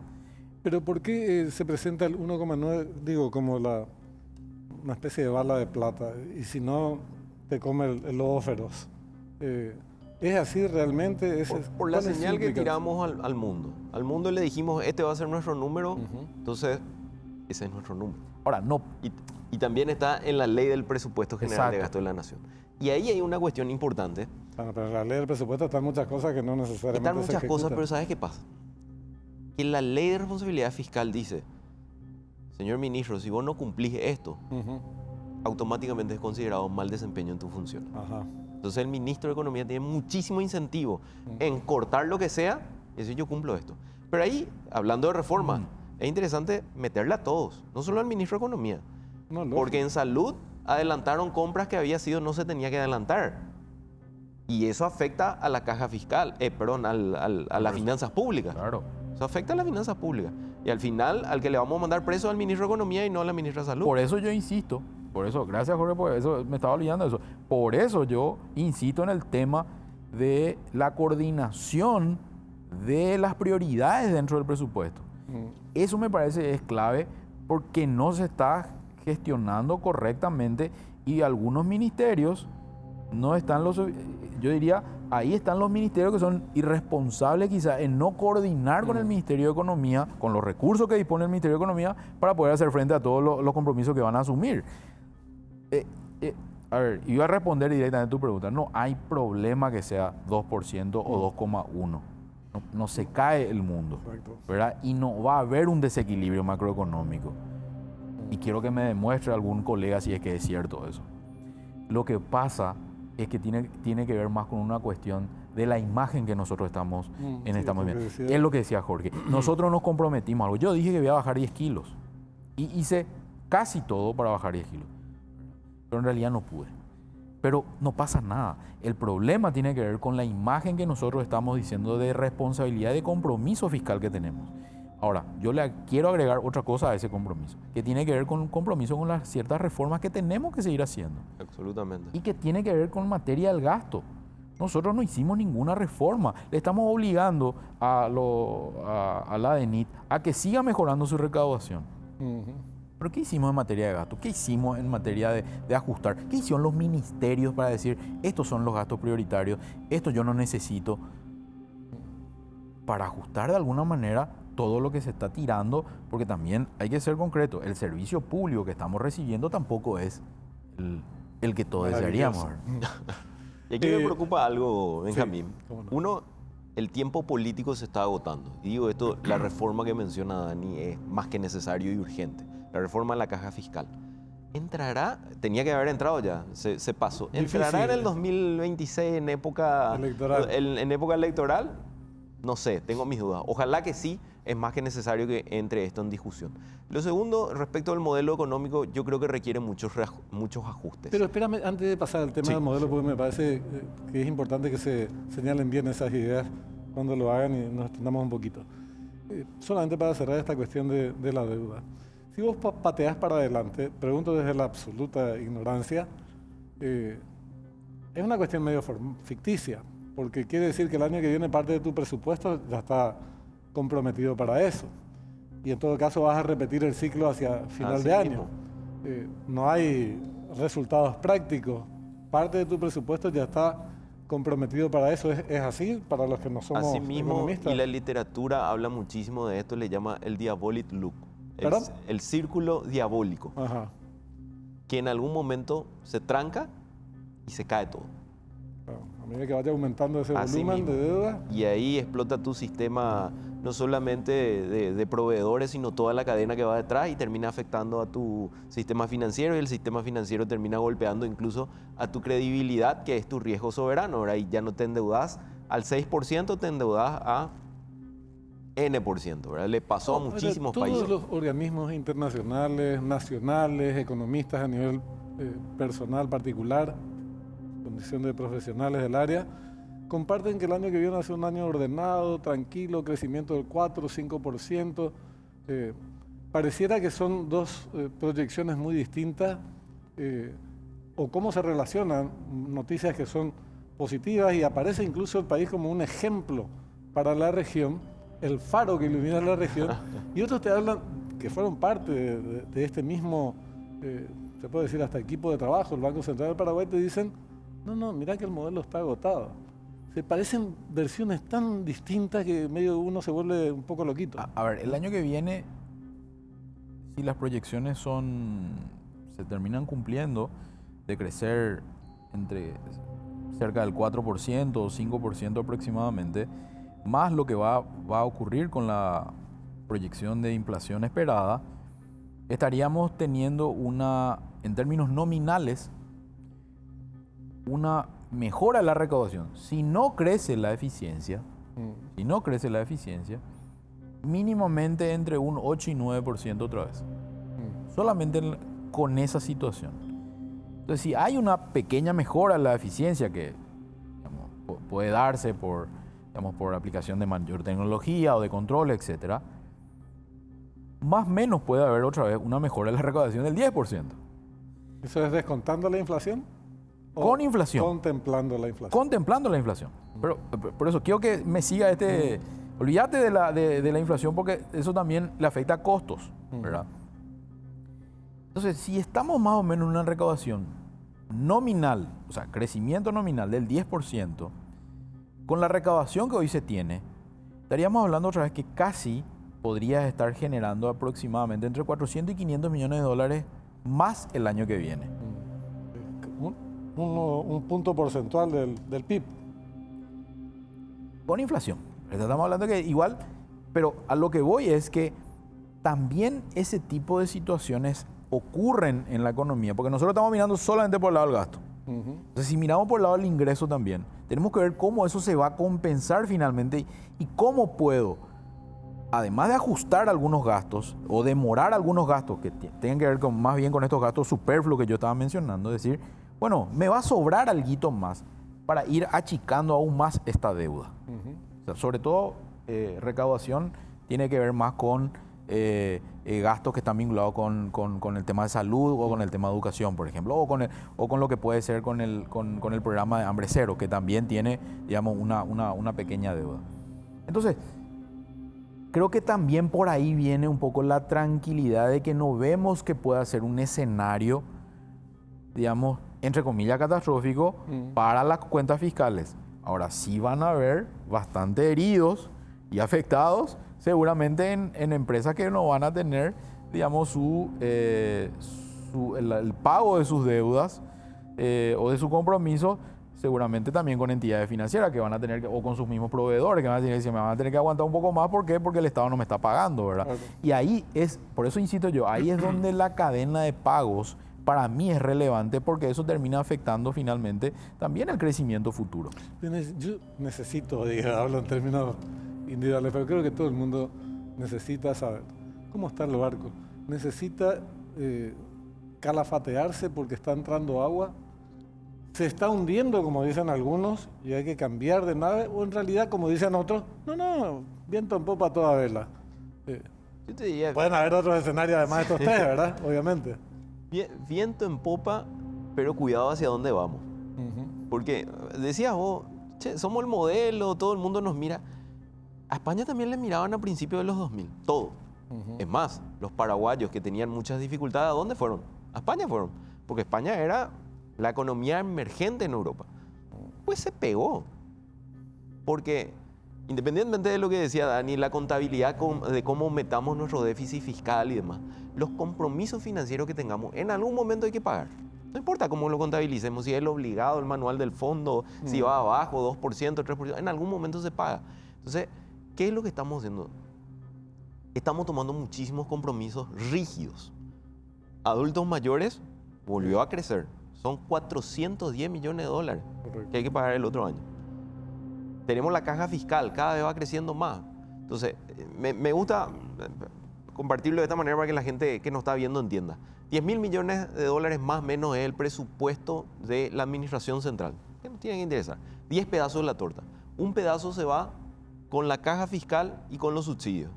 Pero ¿por qué se presenta el 1,9, digo, como una especie de bala de plata? Y si no, te come el lobo feroz. ¿Es así realmente? Por la señal que tiramos al mundo. Al mundo le dijimos, este va a ser nuestro número, entonces ese es nuestro número. Ahora, no. Y también está en la ley del presupuesto general de gasto de la nación. Y ahí hay una cuestión importante. Bueno, pero en la ley del presupuesto están muchas cosas que no necesariamente están muchas cosas, pero ¿sabes qué pasa? Que la ley de responsabilidad fiscal dice, señor ministro, si vos no cumplís esto, automáticamente es considerado mal desempeño en tu función. Ajá. Entonces el ministro de Economía tiene muchísimo incentivo en cortar lo que sea y decir yo cumplo esto. Pero ahí, hablando de reforma, es interesante meterle a todos, no solo al ministro de Economía. No, lógico. Porque en salud adelantaron compras que había sido no se tenía que adelantar. Y eso afecta a la caja fiscal, perdón, a las finanzas públicas. Claro. Eso afecta a las finanzas públicas. Y al final, al que le vamos a mandar preso al ministro de Economía y no a la ministra de Salud. Por eso yo insisto, por eso, gracias Jorge, por eso me estaba olvidando de eso. Por eso yo insisto en el tema de la coordinación de las prioridades dentro del presupuesto. Eso me parece es clave porque no se está gestionando correctamente y algunos ministerios no están yo diría, ahí están los ministerios que son irresponsables quizás en no coordinar con el Ministerio de Economía, con los recursos que dispone el Ministerio de Economía para poder hacer frente a todos los compromisos que van a asumir. A ver, iba a responder directamente a tu pregunta. No hay problema que sea 2% o 2,1%. No se cae el mundo, ¿verdad? Y no va a haber un desequilibrio macroeconómico. Y quiero que me demuestre algún colega si es que es cierto eso. Lo que pasa es que tiene que ver más con una cuestión de la imagen que nosotros estamos viendo. Es lo que decía Jorge. Nosotros nos comprometimos a algo. Yo dije que voy a bajar 10 kilos. Y hice casi todo para bajar 10 kilos. Pero en realidad no pude. Pero no pasa nada. El problema tiene que ver con la imagen que nosotros estamos diciendo de responsabilidad y de compromiso fiscal que tenemos. Ahora, yo le quiero agregar otra cosa a ese compromiso, que tiene que ver con un compromiso con las ciertas reformas que tenemos que seguir haciendo. Absolutamente. Y que tiene que ver con materia del gasto. Nosotros no hicimos ninguna reforma. Le estamos obligando a la DENIT a que siga mejorando su recaudación. ¿Pero qué hicimos en materia de gasto? ¿Qué hicimos en materia de ajustar? ¿Qué hicieron los ministerios para decir, estos son los gastos prioritarios, esto yo no necesito? Para ajustar de alguna manera todo lo que se está tirando, porque también hay que ser concreto, el servicio público que estamos recibiendo tampoco es el que todos desearíamos. Y aquí me preocupa algo, Benjamín. Sí, ¿cómo no? Uno, el tiempo político se está agotando. Y digo esto, la reforma que menciona Dani es más que necesario y urgente. La reforma de la caja fiscal. ¿Entrará? Tenía que haber entrado ya, se pasó. ¿Entrará en el 2026 en época electoral? En época electoral? No sé, tengo mis dudas. Ojalá que sí, es más que necesario que entre esto en discusión. Lo segundo, respecto al modelo económico, yo creo que requiere muchos ajustes. Pero espérame, antes de pasar al tema del modelo, porque me parece que es importante que se señalen bien esas ideas cuando lo hagan y nos extendamos un poquito. Solamente para cerrar esta cuestión de la deuda. Si vos pateás para adelante, pregunto desde la absoluta ignorancia, es una cuestión medio ficticia, porque quiere decir que el año que viene parte de tu presupuesto ya está comprometido para eso. Y en todo caso vas a repetir el ciclo hacia final de año. No hay resultados prácticos. Parte de tu presupuesto ya está comprometido para eso. ¿Es así para los que no somos economistas? Y la literatura habla muchísimo de esto, le llama el diabolic loop. El círculo diabólico. Ajá. Que en algún momento se tranca y se cae todo. A medida que vaya aumentando ese volumen de deuda. Y ahí explota tu sistema, no solamente de proveedores, sino toda la cadena que va detrás y termina afectando a tu sistema financiero y el sistema financiero termina golpeando incluso a tu credibilidad, que es tu riesgo soberano. Ahora y ya no te endeudas al 6%, te endeudas a N%, ¿verdad? Le pasó a muchísimos países. Todos los organismos internacionales, nacionales, economistas a nivel personal, particular, condición de profesionales del área, comparten que el año que viene va a ser un año ordenado, tranquilo, crecimiento del 4 o 5%. Pareciera que son dos proyecciones muy distintas, o cómo se relacionan noticias que son positivas y aparece incluso el país como un ejemplo para la región, el faro que ilumina la región, y otros te hablan que fueron parte de este mismo, se puede decir hasta equipo de trabajo, el Banco Central del Paraguay, te dicen, no, mirá que el modelo está agotado. Se parecen versiones tan distintas que medio uno se vuelve un poco loquito. A ver, el año que viene, si las proyecciones se terminan cumpliendo de crecer entre cerca del 4% o 5% aproximadamente, más lo que va a ocurrir con la proyección de inflación esperada, estaríamos teniendo en términos nominales, una mejora de la recaudación. Si no crece la eficiencia, mínimamente entre un 8 y 9% otra vez. Solamente con esa situación. Entonces, si hay una pequeña mejora en la eficiencia que digamos, puede darse por aplicación de mayor tecnología o de control, etc., más o menos puede haber otra vez una mejora en la recaudación del 10%. ¿Eso es descontando la inflación? Con inflación. Contemplando la inflación. Contemplando la inflación. Pero por eso quiero que me siga olvídate de la inflación, porque eso también le afecta a costos, ¿verdad? Entonces, si estamos más o menos en una recaudación nominal, o sea, crecimiento nominal del 10%, con la recaudación que hoy se tiene, estaríamos hablando otra vez que casi podrías estar generando aproximadamente entre 400 y 500 millones de dólares más el año que viene. Un punto porcentual del PIB. Con inflación. Estamos hablando que igual, pero a lo que voy es que también ese tipo de situaciones ocurren en la economía, porque nosotros estamos mirando solamente por el lado del gasto. Entonces, si miramos por el lado del ingreso también, tenemos que ver cómo eso se va a compensar finalmente y cómo puedo, además de ajustar algunos gastos o demorar algunos gastos que tengan que ver más bien con estos gastos superfluos que yo estaba mencionando, es decir, bueno, me va a sobrar alguito más para ir achicando aún más esta deuda. O sea, sobre todo, recaudación tiene que ver más con gastos que están vinculados con el tema de salud o con el tema de educación, por ejemplo, o con lo que puede ser con el programa de Hambre Cero, que también tiene, digamos, una pequeña deuda. Entonces, creo que también por ahí viene un poco la tranquilidad de que no vemos que pueda ser un escenario, digamos, entre comillas, catastrófico para las cuentas fiscales. Ahora sí van a haber bastante heridos y afectados, seguramente en empresas que no van a tener, digamos, el pago de sus deudas o de su compromiso, seguramente también con entidades financieras que van a tener o con sus mismos proveedores que van a tener que, me van a tener que aguantar un poco más. ¿Por qué? Porque el Estado no me está pagando, ¿verdad? Okay. Y ahí es, por eso insisto yo, ahí es donde la cadena de pagos para mí es relevante, porque eso termina afectando finalmente también el crecimiento futuro. Yo necesito, hablo en términos individuales, pero creo que todo el mundo necesita saber cómo está el barco. Necesita calafatearse porque está entrando agua. Se está hundiendo, como dicen algunos, y hay que cambiar de nave, o en realidad, como dicen otros, no, viento en popa a toda vela. Yo te diría, pueden haber otros escenarios además de estos tres, ¿verdad? Obviamente. Viento en popa, pero cuidado hacia dónde vamos. Porque decías vos, che, somos el modelo, todo el mundo nos mira. A España también le miraban a principios de los 2000, todo. Es más, los paraguayos que tenían muchas dificultades, ¿a dónde fueron? A España fueron, porque España era la economía emergente en Europa. Pues se pegó. Porque independientemente de lo que decía Dani, la contabilidad de cómo metamos nuestro déficit fiscal y demás, los compromisos financieros que tengamos, en algún momento hay que pagar. No importa cómo lo contabilicemos, si es el obligado, el manual del fondo, si va abajo, 2%, 3%, en algún momento se paga. Entonces, ¿qué es lo que estamos haciendo? Estamos tomando muchísimos compromisos rígidos. Adultos mayores volvió a crecer. Son 410 millones de dólares que hay que pagar el otro año. Tenemos la caja fiscal, cada vez va creciendo más. Entonces, me gusta compartirlo de esta manera para que la gente que nos está viendo entienda. 10.000 millones de dólares más o menos es el presupuesto de la administración central. ¿Qué nos tiene que interesar? 10 pedazos de la torta. Un pedazo se va con la caja fiscal y con los subsidios.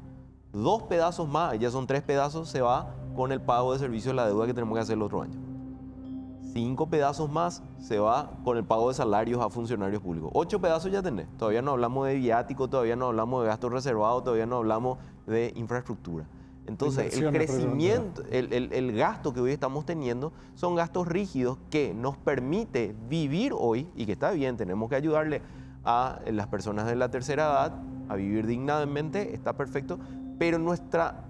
2 pedazos más, ya son 3 pedazos, se va con el pago de servicios de la deuda que tenemos que hacer el otro año. 5 pedazos más se va con el pago de salarios a funcionarios públicos. 8 pedazos ya tenés. Todavía no hablamos de viático, todavía no hablamos de gastos reservados, todavía no hablamos de infraestructura. Entonces, el crecimiento, el gasto que hoy estamos teniendo son gastos rígidos que nos permite vivir hoy, y que está bien, tenemos que ayudarle a las personas de la tercera edad a vivir dignamente, está perfecto, pero nuestra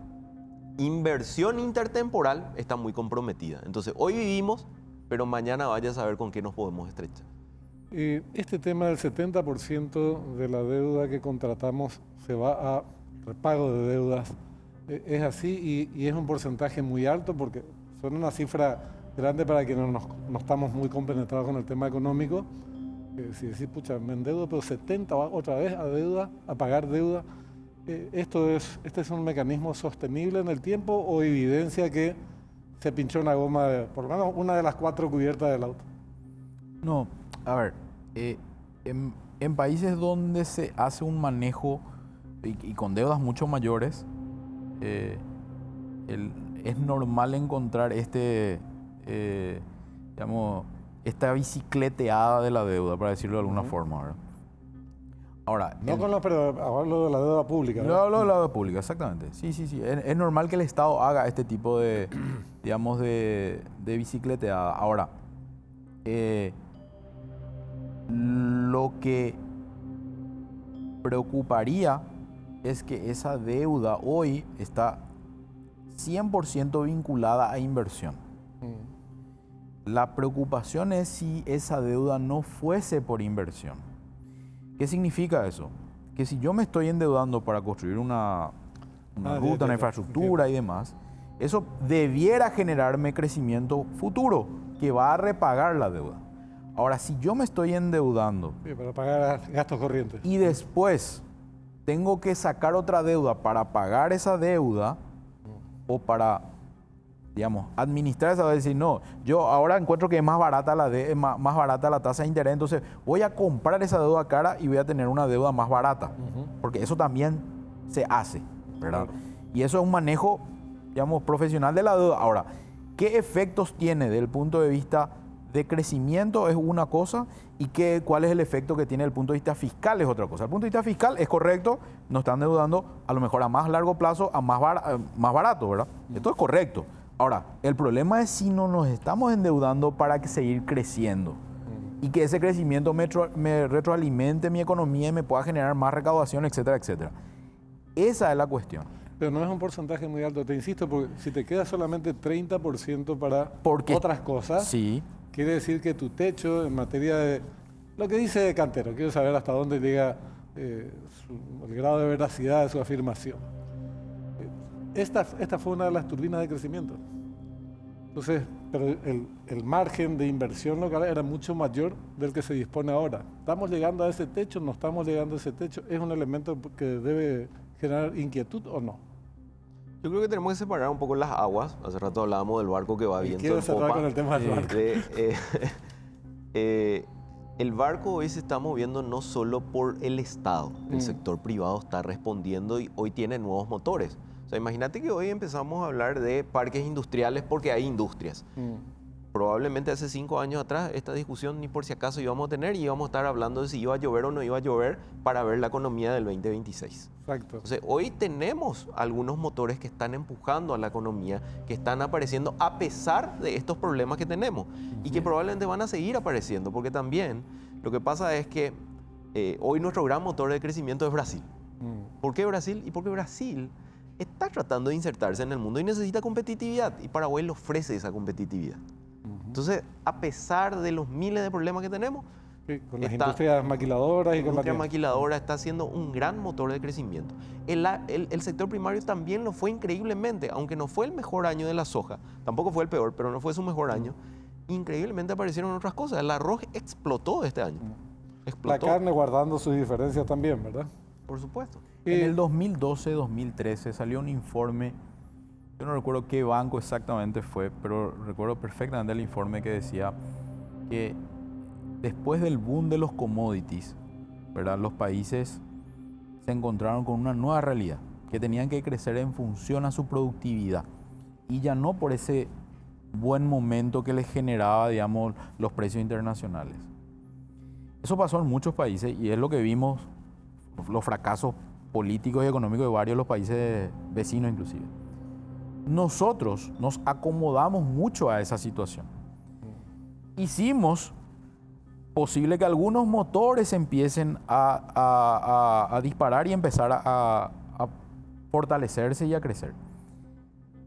inversión intertemporal está muy comprometida. Entonces, hoy vivimos, pero mañana vaya a saber con qué nos podemos estrechar. Este tema del 70% de la deuda que contratamos se va a repago de deudas Es así y es un porcentaje muy alto porque son una cifra grande para quienes no estamos muy compenetrados con el tema económico. Si decís, pucha, me endeudo, pero 70 va otra vez a deuda, a pagar deuda. ¿Este es un mecanismo sostenible en el tiempo o evidencia que se pinchó una goma, por lo menos una de las 4 cubiertas del auto? No, a ver, en países donde se hace un manejo y con deudas mucho mayores, es normal encontrar esta bicicleteada de la deuda, para decirlo de alguna forma, ¿verdad? Ahora, pero hablo de la deuda pública. Yo hablo de la deuda pública, exactamente. Sí. Es normal que el Estado haga este tipo de, digamos, de bicicleteada. Ahora, lo que preocuparía es que esa deuda hoy está 100% vinculada a inversión. La preocupación es si esa deuda no fuese por inversión. ¿Qué significa eso? Que si yo me estoy endeudando para construir una ruta, una infraestructura y demás, eso debiera generarme crecimiento futuro que va a repagar la deuda. Ahora, si yo me estoy endeudando para pagar gastos corrientes y después tengo que sacar otra deuda para pagar esa deuda o para, digamos, administrar esa deuda, decir, no, yo ahora encuentro que es más barata más barata la tasa de interés, entonces voy a comprar esa deuda cara y voy a tener una deuda más barata, porque eso también se hace, ¿verdad? Claro. Y eso es un manejo, digamos, profesional de la deuda. Ahora, ¿qué efectos tiene desde el punto de vista de crecimiento? Es una cosa, y cuál es el efecto que tiene desde el punto de vista fiscal es otra cosa. Desde el punto de vista fiscal es correcto, nos están endeudando a lo mejor a más largo plazo, a más barato, ¿verdad? Esto es correcto. Ahora, el problema es si no nos estamos endeudando para seguir creciendo y que ese crecimiento me retroalimente mi economía y me pueda generar más recaudación, etcétera, etcétera. Esa es la cuestión. Pero no es un porcentaje muy alto, te insisto, porque si te queda solamente 30% para otras cosas, sí, quiere decir que tu techo en materia de lo que dice Cantero, quiero saber hasta dónde llega el grado de veracidad de su afirmación. Esta fue una de las turbinas de crecimiento. Entonces, pero el margen de inversión local era mucho mayor del que se dispone ahora. ¿Estamos llegando a ese techo? ¿No estamos llegando a ese techo? ¿Es un elemento que debe generar inquietud o no? Yo creo que tenemos que separar un poco las aguas. Hace rato hablábamos del barco que va viento en popa. Con el tema del barco. El barco hoy se está moviendo no solo por el Estado. El sector privado está respondiendo y hoy tiene nuevos motores. O sea, imagínate que hoy empezamos a hablar de parques industriales porque hay industrias. Probablemente hace 5 años atrás esta discusión ni por si acaso íbamos a tener y íbamos a estar hablando de si iba a llover o no iba a llover para ver la economía del 2026. Exacto. Entonces, hoy tenemos algunos motores que están empujando a la economía, que están apareciendo a pesar de estos problemas que tenemos y que probablemente van a seguir apareciendo, porque también lo que pasa es que hoy nuestro gran motor de crecimiento es Brasil. ¿Por qué Brasil? Y porque Brasil está tratando de insertarse en el mundo y necesita competitividad y Paraguay le ofrece esa competitividad. Entonces, a pesar de los miles de problemas que tenemos, con las industrias maquiladoras y con la industria maquiladora está siendo un gran motor de crecimiento. El sector primario también lo fue increíblemente, aunque no fue el mejor año de la soja, tampoco fue el peor, pero no fue su mejor año. Increíblemente aparecieron otras cosas. El arroz explotó este año. La carne guardando sus diferencias también, ¿verdad? Por supuesto. En el 2012-2013 salió un informe, yo no recuerdo qué banco exactamente fue, pero recuerdo perfectamente el informe que decía que después del boom de los commodities, ¿verdad?, los países se encontraron con una nueva realidad, que tenían que crecer en función a su productividad y ya no por ese buen momento que les generaba, digamos, los precios internacionales. Eso pasó en muchos países y es lo que vimos, los fracasos políticos y económicos de varios de los países vecinos inclusive. Nosotros nos acomodamos mucho a esa situación. Hicimos posible que algunos motores empiecen a disparar y empezar a fortalecerse y a crecer.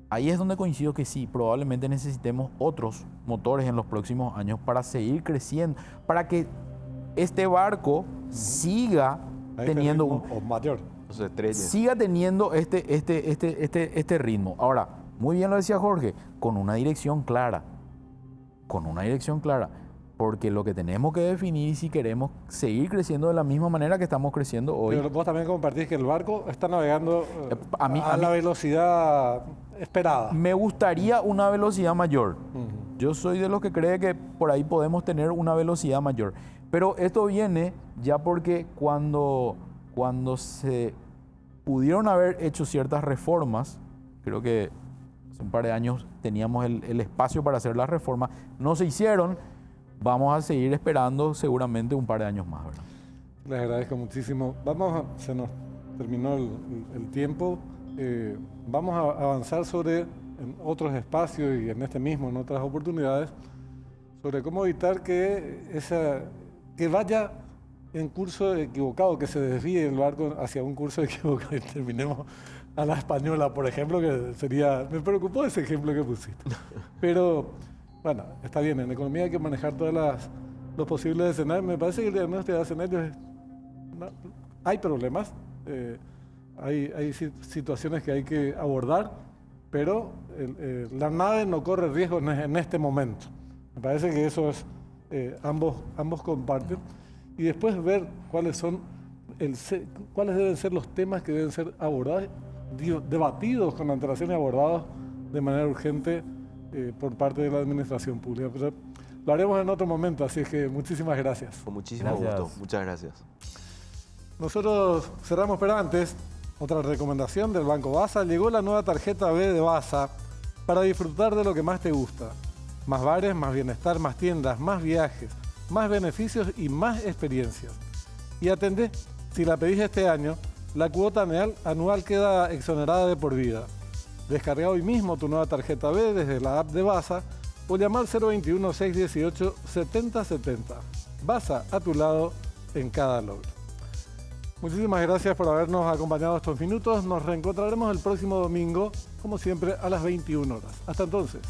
Ahí es donde coincido que sí, probablemente necesitemos otros motores en los próximos años para seguir creciendo, para que este barco siga teniendo o mayor. No se estrella. siga teniendo este ritmo. Ahora, muy bien lo decía Jorge, con una dirección clara. Con una dirección clara. Porque lo que tenemos que definir si queremos seguir creciendo de la misma manera que estamos creciendo hoy. Pero vos también compartís que el barco está navegando a mí- la velocidad esperada. Me gustaría una velocidad mayor. Ujú. Yo soy de los que cree que por ahí podemos tener una velocidad mayor. Pero esto viene ya porque cuando se pudieron haber hecho ciertas reformas, creo que hace un par de años teníamos el espacio para hacer las reformas, no se hicieron, vamos a seguir esperando seguramente un par de años más, ¿verdad? Les agradezco muchísimo. Se nos terminó el tiempo. Vamos a avanzar en otros espacios y en este mismo, en otras oportunidades, sobre cómo evitar que vaya en curso equivocado, que se desvíe el barco hacia un curso equivocado y terminemos a la española, por ejemplo, que sería... Me preocupó ese ejemplo que pusiste. Pero, bueno, está bien, en economía hay que manejar todos los posibles escenarios. Me parece que el diagnóstico de escenarios hay problemas, hay situaciones que hay que abordar, pero la nave no corre riesgo en este momento. Me parece que eso es... ambos comparten, y después ver cuáles deben ser los temas que deben ser abordados, debatidos con antelación y abordados de manera urgente por parte de la administración pública. Pero lo haremos en otro momento, así es que muchísimas gracias. Con muchísimo Gracias. gusto. Muchas gracias. Nosotros cerramos, pero antes, otra recomendación del Banco Basa. Llegó la nueva tarjeta B de Basa para disfrutar de lo que más te gusta. Más bares, más bienestar, más tiendas, más viajes, más beneficios y más experiencias. Y atendé, si la pedís este año, la cuota anual queda exonerada de por vida. Descarga hoy mismo tu nueva tarjeta B desde la app de Basa o llama al 021-618-7070. Basa, a tu lado en cada logro. Muchísimas gracias por habernos acompañado estos minutos. Nos reencontraremos el próximo domingo, como siempre, a las 21 horas. Hasta entonces.